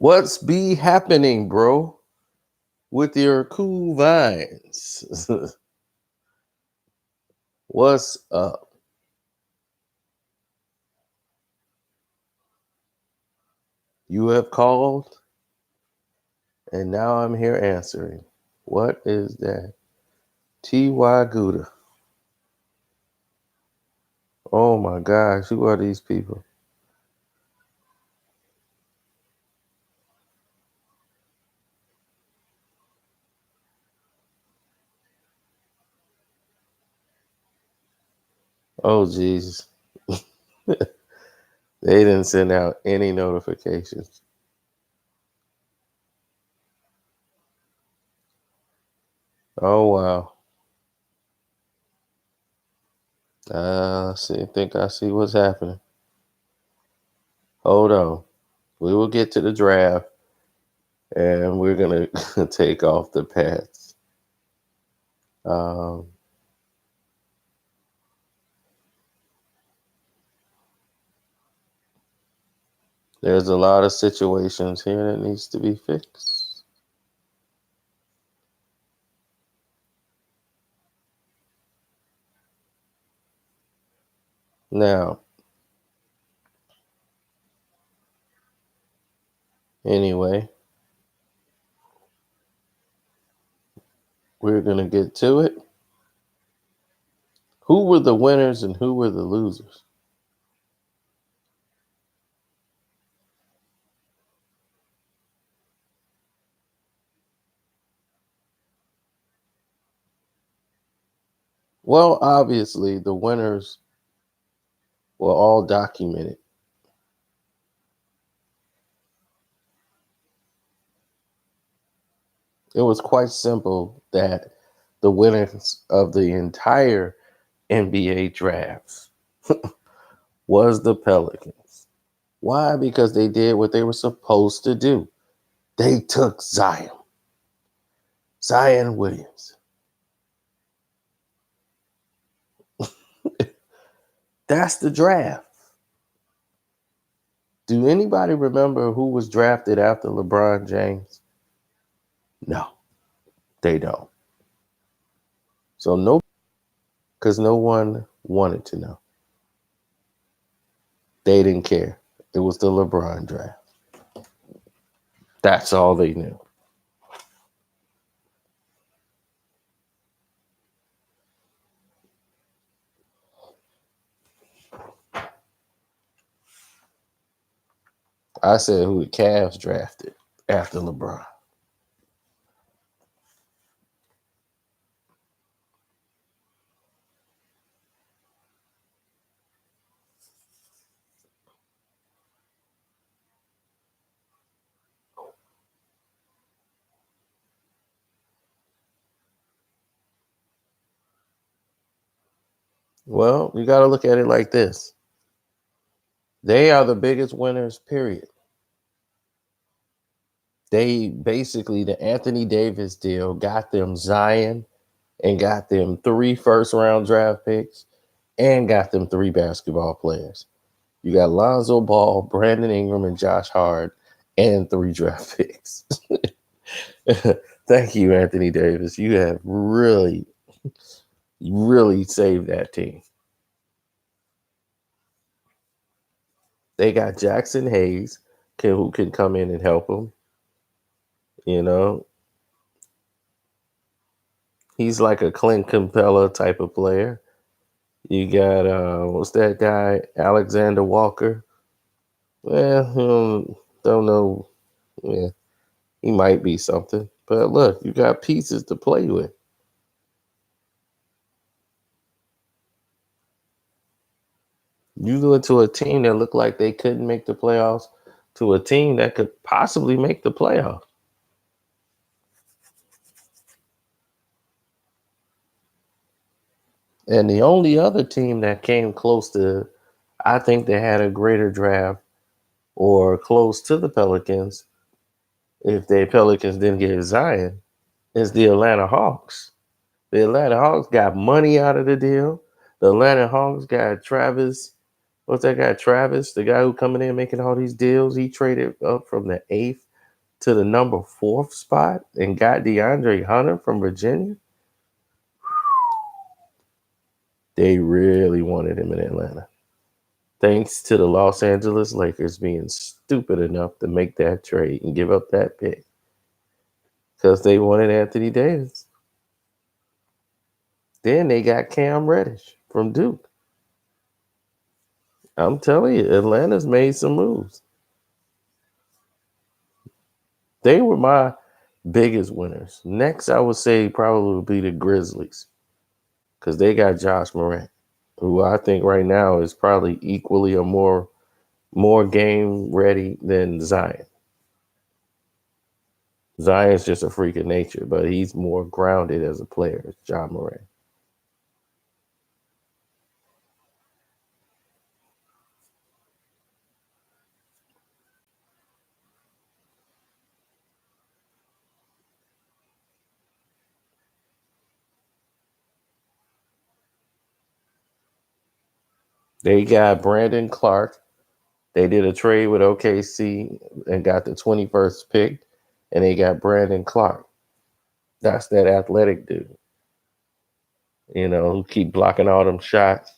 What's be happening, bro, with your cool vines? What's up? You have called, and now I'm here answering. What is that? T.Y. Gouda. Oh my gosh, who are these people? Oh, Jesus. They didn't send out any notifications. Oh, wow. Think I see what's happening. Hold on. We will get to the draft, and we're going to take off the pads. Um, there's a lot of situations here that needs to be fixed. Now, anyway, we're going to get to it. Who were the winners and who were the losers? Well, obviously, the winners were all documented. It was quite simple that the winners of the entire NBA drafts was the Pelicans. Why? Because they did what they were supposed to do. They took Zion Williams. That's the draft. Do anybody remember who was drafted after LeBron James? No, they don't. So no, because no one wanted to know. They didn't care. It was the LeBron draft. That's all they knew. I said who the Cavs drafted after LeBron. Well, you got to look at it like this. They are the biggest winners, period. They basically, the Anthony Davis deal got them Zion and got them 3 first-round draft picks and got them 3 basketball players. You got Lonzo Ball, Brandon Ingram, and Josh Hart, and 3 draft picks. Thank you, Anthony Davis. You have really saved that team. They got Jackson Hayes, who can come in and help them. You know, he's like a Clint Capella type of player. You got what's that guy, Alexander Walker? Well, don't know. Yeah, he might be something. But look, you got pieces to play with. You went to a team that looked like they couldn't make the playoffs to a team that could possibly make the playoffs. And the only other team that came close to, I think they had a greater draft or close to the Pelicans, if the Pelicans didn't get Zion, is the Atlanta Hawks. The Atlanta Hawks got money out of the deal. The Atlanta Hawks got Travis. What's that guy? Travis, the guy who coming in making all these deals. He traded up from the 8th to the number fourth spot and got DeAndre Hunter from Virginia. They really wanted him in Atlanta. Thanks to the Los Angeles Lakers being stupid enough to make that trade and give up that pick. Because they wanted Anthony Davis. Then they got Cam Reddish from Duke. I'm telling you, Atlanta's made some moves. They were my biggest winners. Next, I would say probably would be the Grizzlies. Because they got Josh Morant, who I think right now is probably equally or more game ready than Zion. Zion's just a freak of nature, but he's more grounded as a player, John Morant. They got Brandon Clark. They did a trade with OKC and got the 21st pick, and they got Brandon Clark. That's that athletic dude, who keep blocking all them shots.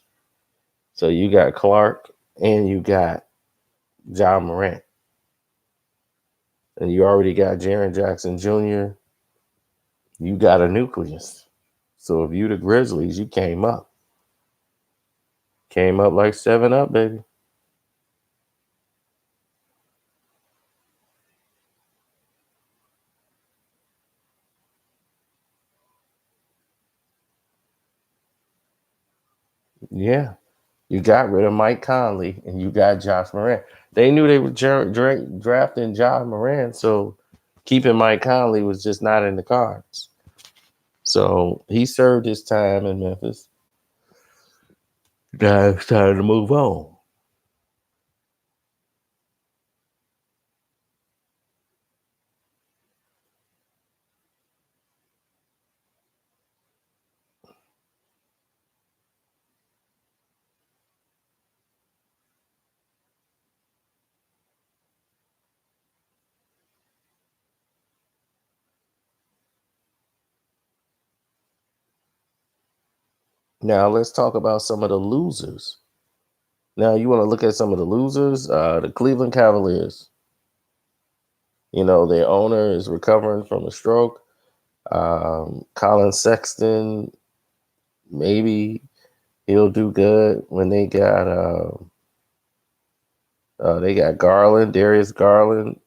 So you got Clark and you got John Morant. And you already got Jaren Jackson Jr. You got a nucleus. So if you the Grizzlies, you came up. Came up like 7-Up, baby. Yeah. You got rid of Mike Conley and you got Josh Morant. They knew they were drafting Josh Morant, so keeping Mike Conley was just not in the cards. So he served his time in Memphis. Now it's time to move on. Now let's talk about some of the losers. Now you want to look at some of the losers, the Cleveland Cavaliers. Their owner is recovering from a stroke. Colin Sexton, maybe he'll do good when they got Garland, Darius Garland.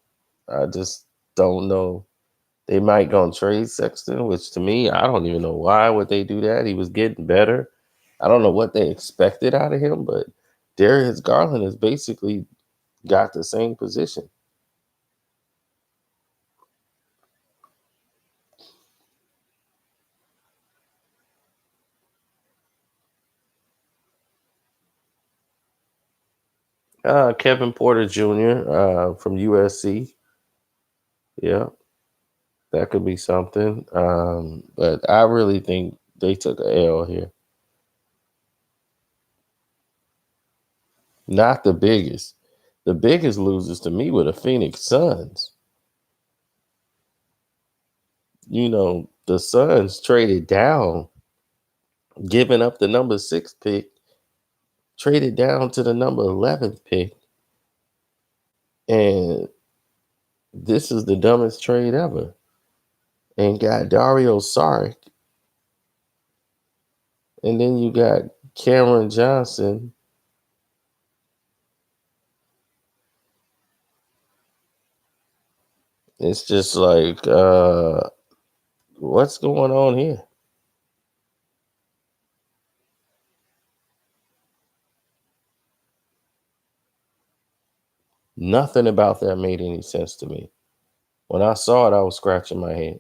I just don't know. They might go and trade Sexton, which to me, I don't even know why would they do that. He was getting better. I don't know what they expected out of him, but Darius Garland has basically got the same position. Kevin Porter Jr. From USC. Yeah, that could be something. But I really think they took a L here. Not the biggest. The biggest losers to me were the Phoenix Suns. The Suns traded down, giving up the number 6 pick, traded down to the number 11th pick. And this is the dumbest trade ever. And got Dario Saric. And then you got Cameron Johnson. It's just like, what's going on here? Nothing about that made any sense to me. When I saw it, I was scratching my head.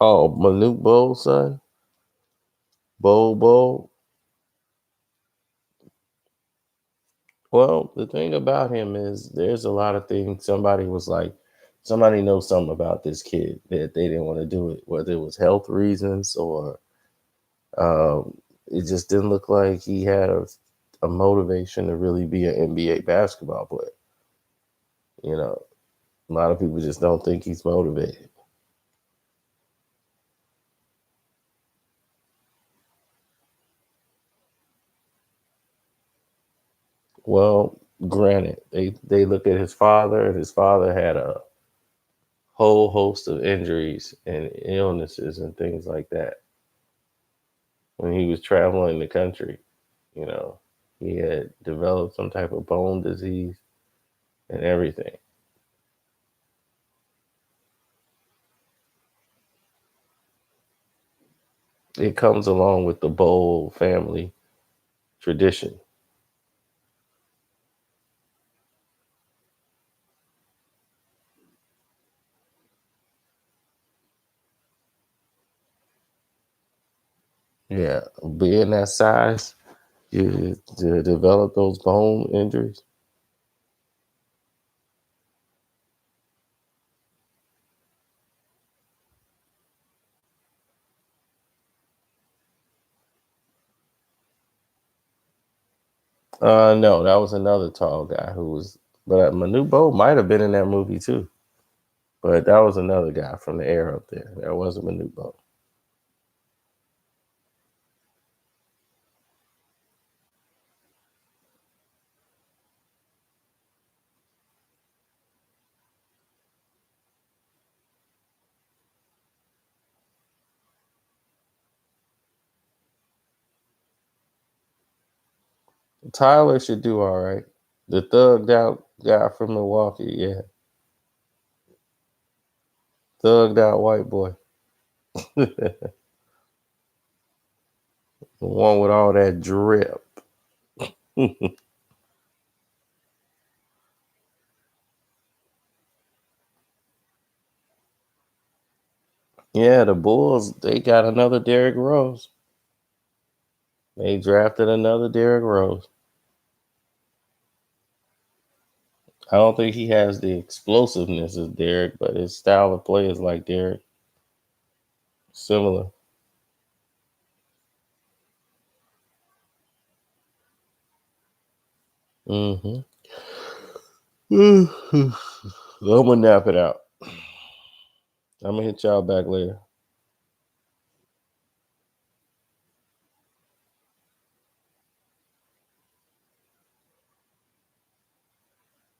Oh, Manute Bowles' son? Bowl. Well, the thing about him is there's a lot of things. Somebody was like, somebody knows something about this kid that they didn't want to do it, whether it was health reasons or it just didn't look like he had a motivation to really be an NBA basketball player. You know, a lot of people just don't think he's motivated. Well, granted, they look at his father, and his father had a whole host of injuries and illnesses and things like that when he was traveling the country. You know, he had developed some type of bone disease and everything. It comes along with the Bowl family tradition. Yeah, being that size, you to develop those bone injuries. No, that was another tall guy who was, but Manu Bo might have been in that movie too. But that was another guy from the air up there. That wasn't Manu Bo. Tyler should do all right. The thugged out guy from Milwaukee, yeah, thugged out white boy, the one with all that drip. Yeah, the Bulls, they got another Derrick Rose. They drafted another Derrick Rose. I don't think he has the explosiveness of Derrick, but his style of play is like Derrick, similar. Hmm. I'm gonna nap it out. I'm gonna hit y'all back later.